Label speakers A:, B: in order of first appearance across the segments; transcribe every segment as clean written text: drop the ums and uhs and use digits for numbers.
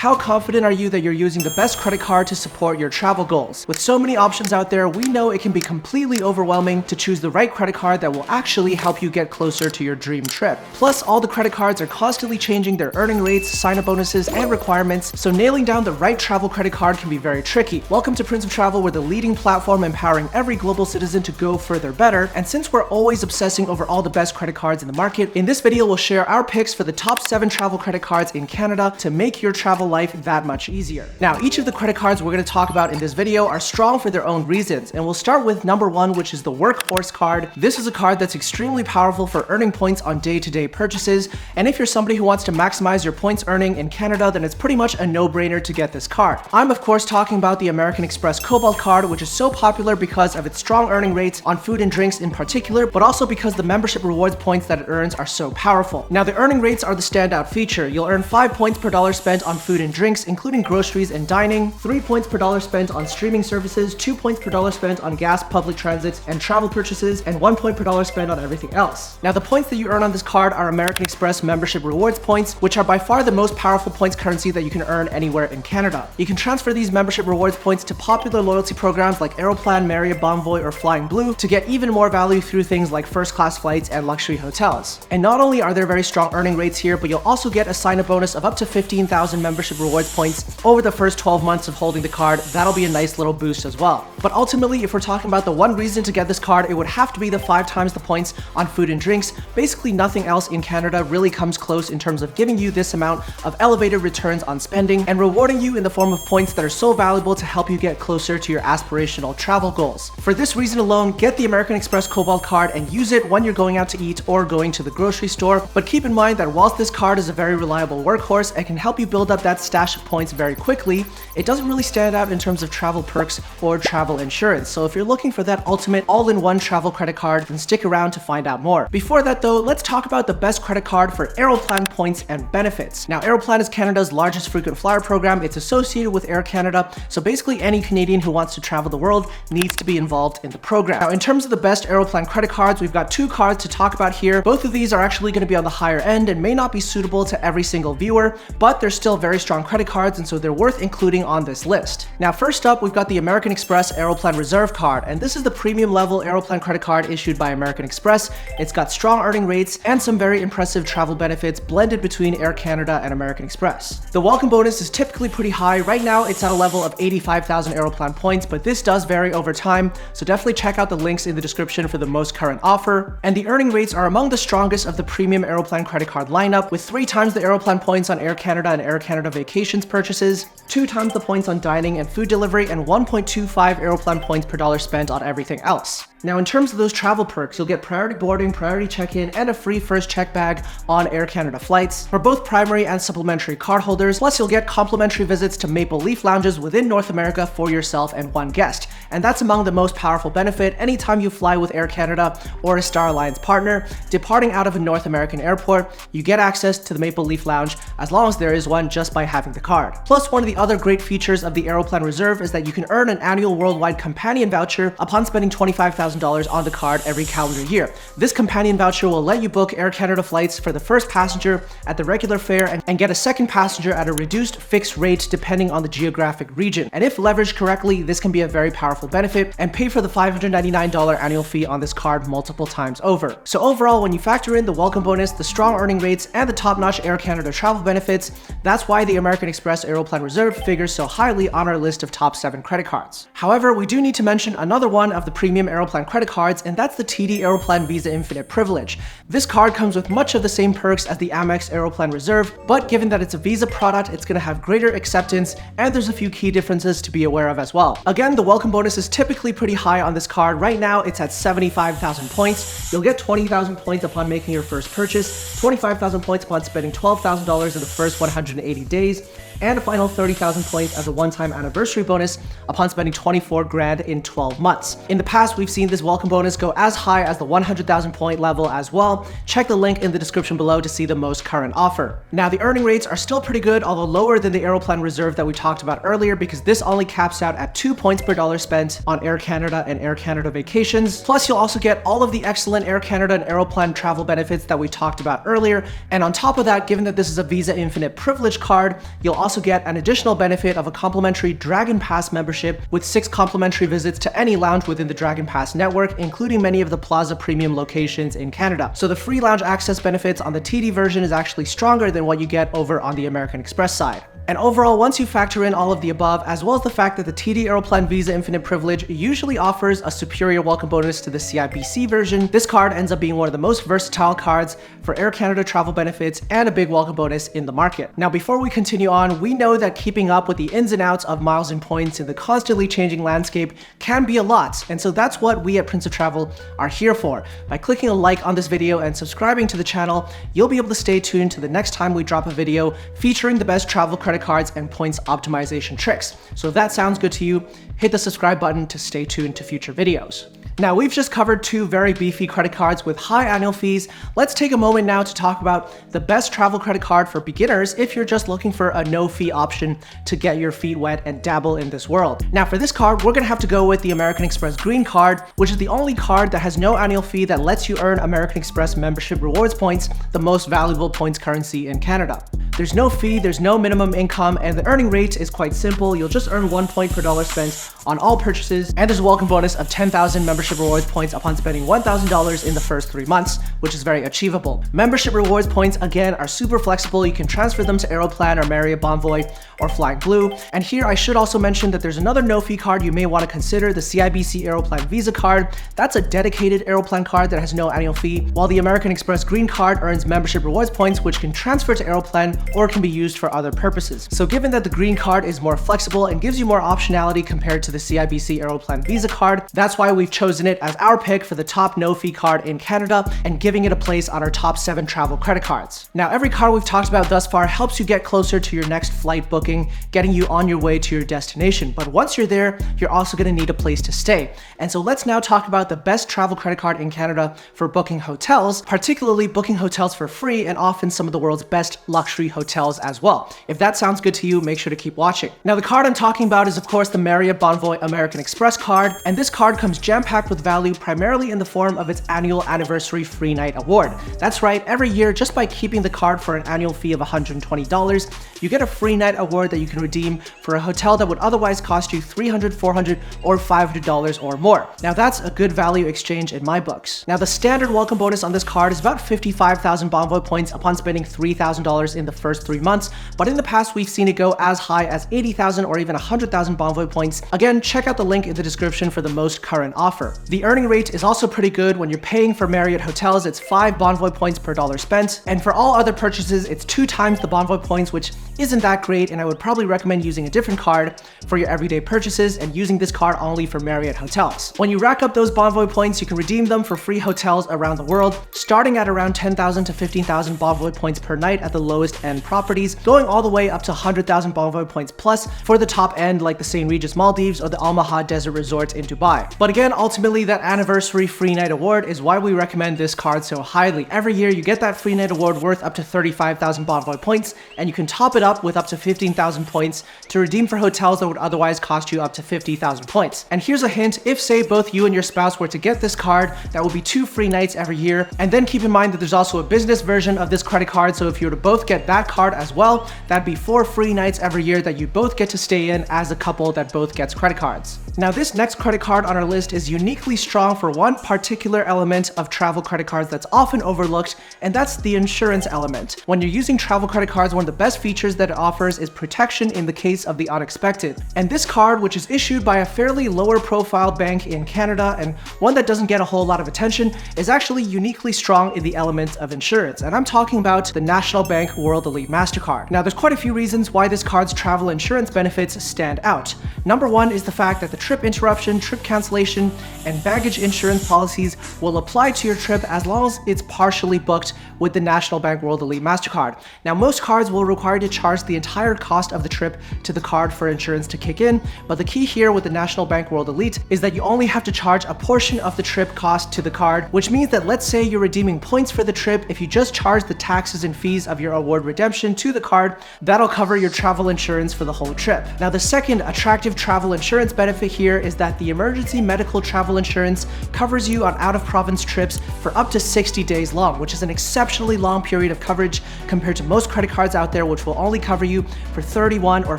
A: How confident are you that you're using the best credit card to support your travel goals? With so many options out there, we know it can be completely overwhelming to choose the right credit card that will actually help you get closer to your dream trip. Plus, all the credit cards are constantly changing their earning rates, sign-up bonuses, and requirements, so nailing down the right travel credit card can be very tricky. Welcome to Prince of Travel, we're the leading platform empowering every global citizen to go further better, and since we're always obsessing over all the best credit cards in the market, in this video we'll share our picks for the top 7 travel credit cards in Canada to make your travel life that much easier. Now, each of the credit cards we're going to talk about in this video are strong for their own reasons, and we'll start with number 1, which is the Workhorse Card. This is a card that's extremely powerful for earning points on day-to-day purchases, and if you're somebody who wants to maximize your points earning in Canada, then it's pretty much a no-brainer to get this card. I'm of course talking about the American Express Cobalt Card, which is so popular because of its strong earning rates on food and drinks in particular, but also because the membership rewards points that it earns are so powerful. Now, the earning rates are the standout feature. You'll earn 5 points per dollar spent on food and drinks, including groceries and dining, 3 points per dollar spent on streaming services, 2 points per dollar spent on gas, public transit, and travel purchases, and 1 point per dollar spent on everything else. Now, the points that you earn on this card are American Express membership rewards points, which are by far the most powerful points currency that you can earn anywhere in Canada. You can transfer these membership rewards points to popular loyalty programs like Aeroplan, Marriott Bonvoy, or Flying Blue to get even more value through things like first-class flights and luxury hotels. And not only are there very strong earning rates here, but you'll also get a sign-up bonus of up to 15,000 membership rewards points over the first 12 months of holding the card. That'll be a nice little boost as well. But ultimately, if we're talking about the one reason to get this card, it would have to be the 5 times the points on food and drinks. Basically, nothing else in Canada really comes close in terms of giving you this amount of elevated returns on spending and rewarding you in the form of points that are so valuable to help you get closer to your aspirational travel goals. For this reason alone, get the American Express Cobalt Card and use it when you're going out to eat or going to the grocery store. But keep in mind that whilst this card is a very reliable workhorse and can help you build up that stash of points very quickly, it doesn't really stand out in terms of travel perks or travel insurance. So if you're looking for that ultimate all-in-one travel credit card, then stick around to find out more. Before that though, let's talk about the best credit card for Aeroplan points and benefits. Now, Aeroplan is Canada's largest frequent flyer program. It's associated with Air Canada, so basically any Canadian who wants to travel the world needs to be involved in the program. Now, in terms of the best Aeroplan credit cards, we've got 2 cards to talk about here. Both of these are actually going to be on the higher end and may not be suitable to every single viewer, but they're still very strong credit cards, and so they're worth including on this list. Now, first up, we've got the American Express Aeroplan Reserve Card, and this is the premium level Aeroplan credit card issued by American Express. It's got strong earning rates and some very impressive travel benefits blended between Air Canada and American Express. The welcome bonus is typically pretty high. Right now, it's at a level of 85,000 Aeroplan points, but this does vary over time, so definitely check out the links in the description for the most current offer. And the earning rates are among the strongest of the premium Aeroplan credit card lineup, with 3 times the Aeroplan points on Air Canada and Air Canada vacations purchases, 2 times the points on dining and food delivery, and 1.25 Aeroplan points per dollar spent on everything else. Now, in terms of those travel perks, you'll get priority boarding, priority check-in, and a free first check bag on Air Canada flights for both primary and supplementary cardholders. Plus, you'll get complimentary visits to Maple Leaf lounges within North America for yourself and 1 guest. And that's among the most powerful benefit anytime you fly with Air Canada or a Star Alliance partner. Departing out of a North American airport, you get access to the Maple Leaf lounge as long as there is one just by having the card. Plus, one of the other great features of the Aeroplan Reserve is that you can earn an annual worldwide companion voucher upon spending $25,000 on the card every calendar year. This companion voucher will let you book Air Canada flights for the first passenger at the regular fare and get a second passenger at a reduced fixed rate depending on the geographic region. And if leveraged correctly, this can be a very powerful benefit and pay for the $599 annual fee on this card multiple times over. So overall, when you factor in the welcome bonus, the strong earning rates, and the top-notch Air Canada travel benefits, that's why the American Express Aeroplan Reserve figures so highly on our list of top 7 credit cards. However, we do need to mention another one of the premium Aeroplan credit cards, and that's the TD Aeroplan Visa Infinite Privilege. This card comes with much of the same perks as the Amex Aeroplan Reserve, but given that it's a Visa product, it's going to have greater acceptance, and there's a few key differences to be aware of as well. Again, the welcome bonus is typically pretty high on this card. Right now, it's at 75,000 points. You'll get 20,000 points upon making your first purchase, 25,000 points upon spending $12,000 in the first 180 days, and a final 30,000 points as a one-time anniversary bonus upon spending 24 grand in 12 months. In the past, we've seen this this welcome bonus go as high as the 100,000 point level as well. Check the link in the description below to see the most current offer. Now, the earning rates are still pretty good, although lower than the Aeroplan Reserve that we talked about earlier, because this only caps out at 2 points per dollar spent on Air Canada and Air Canada vacations. Plus, you'll also get all of the excellent Air Canada and Aeroplan travel benefits that we talked about earlier. And on top of that, given that this is a Visa Infinite Privilege card, you'll also get an additional benefit of a complimentary Dragon Pass membership with 6 complimentary visits to any lounge within the Dragon Pass network, including many of the Plaza Premium locations in Canada. So the free lounge access benefits on the TD version is actually stronger than what you get over on the American Express side. And overall, once you factor in all of the above, as well as the fact that the TD Aeroplan Visa Infinite Privilege usually offers a superior welcome bonus to the CIBC version, this card ends up being one of the most versatile cards for Air Canada travel benefits and a big welcome bonus in the market. Now, before we continue on, we know that keeping up with the ins and outs of miles and points in the constantly changing landscape can be a lot, and so that's what we at Prince of Travel are here for. By clicking a like on this video and subscribing to the channel, you'll be able to stay tuned to the next time we drop a video featuring the best travel credit cards and points optimization tricks. So if that sounds good to you, hit the subscribe button to stay tuned to future videos. Now, we've just covered 2 very beefy credit cards with high annual fees. Let's take a moment now to talk about the best travel credit card for beginners if you're just looking for a no-fee option to get your feet wet and dabble in this world. Now, for this card, we're gonna have to go with the American Express Green Card, which is the only card that has no annual fee that lets you earn American Express membership rewards points, the most valuable points currency in Canada. There's no fee, there's no minimum income, and the earning rate is quite simple. You'll just earn 1 point per dollar spent on all purchases, and there's a welcome bonus of 10,000 membership rewards points upon spending $1,000 in the first 3 months, which is very achievable. Membership rewards points, again, are super flexible. You can transfer them to Aeroplan or Marriott Bonvoy or Flying Blue. And here I should also mention that there's another no-fee card you may want to consider, the CIBC Aeroplan Visa card. That's a dedicated Aeroplan card that has no annual fee, while the American Express Green Card earns membership rewards points, which can transfer to Aeroplan or can be used for other purposes. So given that the Green Card is more flexible and gives you more optionality compared to the CIBC Aeroplan Visa card, that's why we've chosen it as our pick for the top no-fee card in Canada and giving it a place on our top 7 travel credit cards. Now, every card we've talked about thus far helps you get closer to your next flight booking, getting you on your way to your destination. But once you're there, you're also going to need a place to stay. And so let's now talk about the best travel credit card in Canada for booking hotels, particularly booking hotels for free and often some of the world's best luxury hotels as well. If that sounds good to you, make sure to keep watching. Now, the card I'm talking about is of course the Marriott Bonvoy American Express card, and this card comes jam-packed with value primarily in the form of its annual anniversary free night award. That's right, every year, just by keeping the card for an annual fee of $120, you get a free night award that you can redeem for a hotel that would otherwise cost you $300, $400, or $500 or more. Now, that's a good value exchange in my books. Now, the standard welcome bonus on this card is about 55,000 Bonvoy points upon spending $3,000 in the first 3 months, but in the past, we've seen it go as high as 80,000 or even 100,000 Bonvoy points. Again, check out the link in the description for the most current offer. The earning rate is also pretty good. When you're paying for Marriott hotels, it's 5 Bonvoy points per dollar spent, and for all other purchases, it's 2 times the Bonvoy points, which isn't that great, and I would probably recommend using a different card for your everyday purchases and using this card only for Marriott hotels. When you rack up those Bonvoy points, you can redeem them for free hotels around the world, starting at around 10,000 to 15,000 Bonvoy points per night at the lowest end properties, going all the way up to 100,000 Bonvoy points plus for the top end like the St. Regis Maldives or the Al Mahad Desert Resort in Dubai. But again, ultimately, that anniversary free night award is why we recommend this card so highly. Every year, you get that free night award worth up to 35,000 Bonvoy points, and you can top it up with up to 15,000 points to redeem for hotels that would otherwise cost you up to 50,000 points. And here's a hint, if say both you and your spouse were to get this card, that will be 2 free nights every year. And then keep in mind that there's also a business version of this credit card, so if you were to both get that card as well, that'd be 4 free nights every year that you both get to stay in as a couple that both gets credit cards. Now, this next credit card on our list is uniquely strong for one particular element of travel credit cards that's often overlooked, and that's the insurance element. When you're using travel credit cards, one of the best features that it offers is protection in the case of the unexpected. And this card, which is issued by a fairly lower profile bank in Canada and one that doesn't get a whole lot of attention, is actually uniquely strong in the element of insurance. And I'm talking about the National Bank World Elite MasterCard. Now, there's quite a few reasons why this card's travel insurance benefits stand out. Number one is the fact that the trip interruption, trip cancellation, and baggage insurance policies will apply to your trip as long as it's partially booked with the National Bank World Elite MasterCard. Now, most cards will require you to charge the entire cost of the trip to the card for insurance to kick in, but the key here with the National Bank World Elite is that you only have to charge a portion of the trip cost to the card, which means that let's say you're redeeming points for the trip, if you just charge the taxes and fees of your award redemption to the card, that'll cover your travel insurance for the whole trip. Now, the second attractive travel insurance benefit here is that the emergency medical travel insurance covers you on out-of-province trips for up to 60 days long, which is an exceptionally long period of coverage compared to most credit cards out there, which will only cover you for 31 or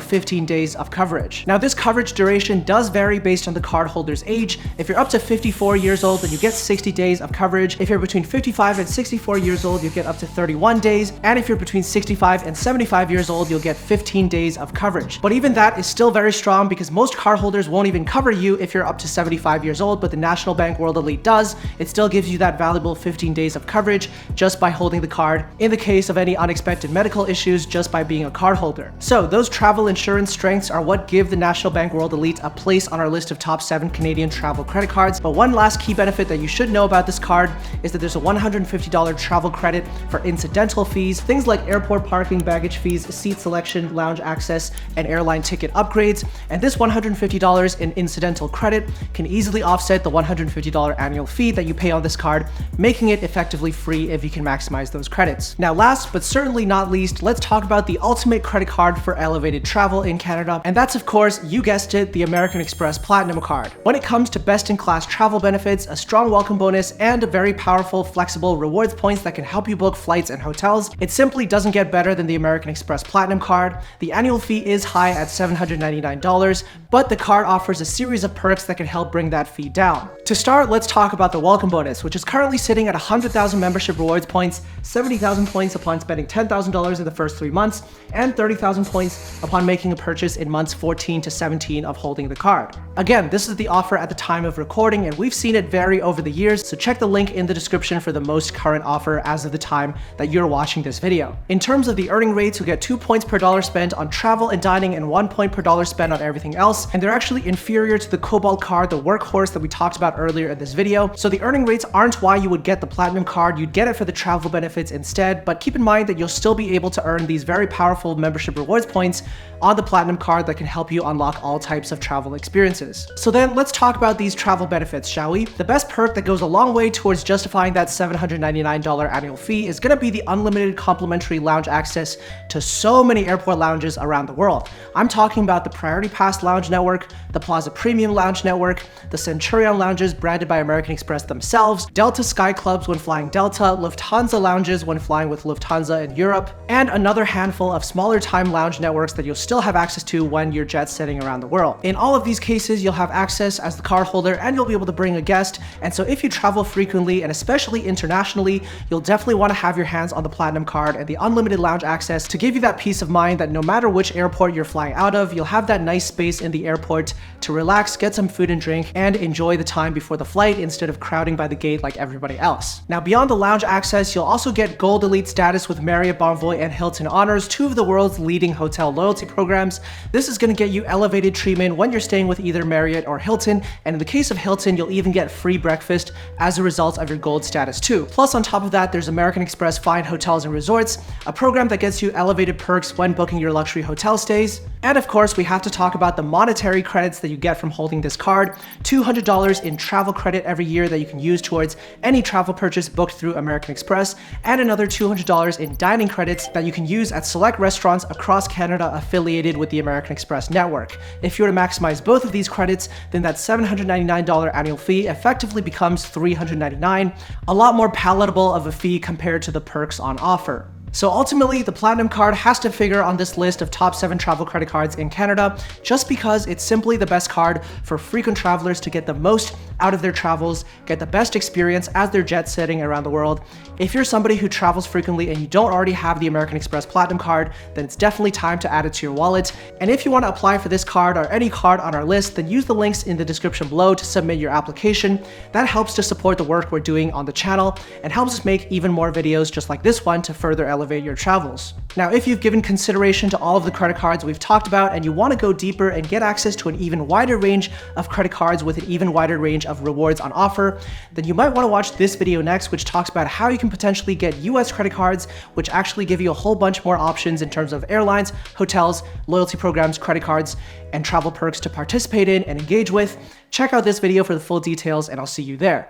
A: 15 days of coverage. Now, this coverage duration does vary based on the cardholder's age. If you're up to 54 years old, then you get 60 days of coverage. If you're between 55 and 64 years old, you get up to 31 days. And if you're between 65 and 75 years old, you'll get 15 days of coverage. But even that is still very strong because most cardholders won't even cover you if you're up to 75 years old, but the National Bank World Elite does. It still gives you that valuable 15 days of coverage just by holding the card in the case of any unexpected medical issues just by being a cardholder. So those travel insurance strengths are what give the National Bank World Elite a place on our list of top 7 Canadian travel credit cards. But one last key benefit that you should know about this card is that there's a $150 travel credit for incidental fees, things like airport parking, baggage fees, seat selection, lounge access, and airline ticket upgrades. And this $150 in incidental credit can easily offset the $150 annual fee that you pay on this card, making it effectively free if you can maximize those credits. Now, last but certainly not least, let's talk about the ultimate credit card for elevated travel in Canada, and that's of course, you guessed it, the American Express Platinum Card. When it comes to best-in-class travel benefits, a strong welcome bonus, and a very powerful, flexible rewards points that can help you book flights and hotels, it simply doesn't get better than the American Express Platinum Card. The annual fee is high at $799, but the card offers a series of perks that can help bring that fee down. To start, let's talk about the welcome bonus, which is currently sitting at 100,000 membership rewards points, 70,000 points upon spending $10,000 in the first 3 months, and 30,000 points upon making a purchase in months 14 to 17 of holding the card. Again, this is the offer at the time of recording, and we've seen it vary over the years, so check the link in the description for the most current offer as of the time that you're watching this video. In terms of the earning rates, you'll get 2 points per dollar spent on travel and dining and 1 point per dollar spent on everything else, and they're actually inferior to the Cobalt card, the Workhorse that we talked about earlier in this video. So the earning rates aren't why you would get the Platinum card, you'd get it for the travel benefits instead, but keep in mind that you'll still be able to earn these very powerful membership rewards points on the Platinum card that can help you unlock all types of travel experiences. So then let's talk about these travel benefits, shall we? The best perk that goes a long way towards justifying that $799 annual fee is gonna be the unlimited complimentary lounge access to so many airport lounges around the world. I'm talking about the Priority Pass Lounge Network, the Plaza Premium Lounge Network, the Centurion Lounges branded by American Express themselves, Delta Sky Clubs when flying Delta, Lufthansa Lounges when flying with Lufthansa in Europe, and another handful of smaller time lounge networks that you'll still have access to when you're jet setting around the world. In all of these cases, you'll have access as the card holder and you'll be able to bring a guest. And so if you travel frequently and especially internationally, you'll definitely want to have your hands on the Platinum card and the unlimited lounge access to give you that peace of mind that no matter which airport you're flying out of, you'll have that nice space in the airport to relax, get some food and drink, and enjoy the time before the flight instead of crowding by the gate like everybody else. Now, beyond the lounge access, you'll also get Gold Elite status with Marriott Bonvoy and Hilton Honors, 2 of the world's leading hotel loyalty programs. This is going to get you elevated treatment when you're staying with either Marriott or Hilton, and in the case of Hilton, you'll even get free breakfast as a result of your gold status too. Plus, on top of that, there's American Express Fine Hotels and Resorts, a program that gets you elevated perks when booking your luxury hotel stays. And of course, we have to talk about the monetary credits that you get from holding this card. $200 in travel credit every year that you can use towards any travel purchase booked through American Express, and another $200 in dining credits that you can use at select restaurants across Canada affiliated with the American Express network. If you were to maximize both of these credits, then that $799 annual fee effectively becomes $399, a lot more palatable of a fee compared to the perks on offer. So ultimately, the Platinum card has to figure on this list of top 7 travel credit cards in Canada just because it's simply the best card for frequent travelers to get the most out of their travels, get the best experience as they're jet setting around the world. If you're somebody who travels frequently and you don't already have the American Express Platinum card, then it's definitely time to add it to your wallet. And if you want to apply for this card or any card on our list, then use the links in the description below to submit your application. That helps to support the work we're doing on the channel and helps us make even more videos just like this one to further elevate elevate your travels. Now, if you've given consideration to all of the credit cards we've talked about and you want to go deeper and get access to an even wider range of credit cards with an even wider range of rewards on offer, then you might want to watch this video next, which talks about how you can potentially get US credit cards, which actually give you a whole bunch more options in terms of airlines, hotels, loyalty programs, credit cards, and travel perks to participate in and engage with. Check out this video for the full details, and I'll see you there.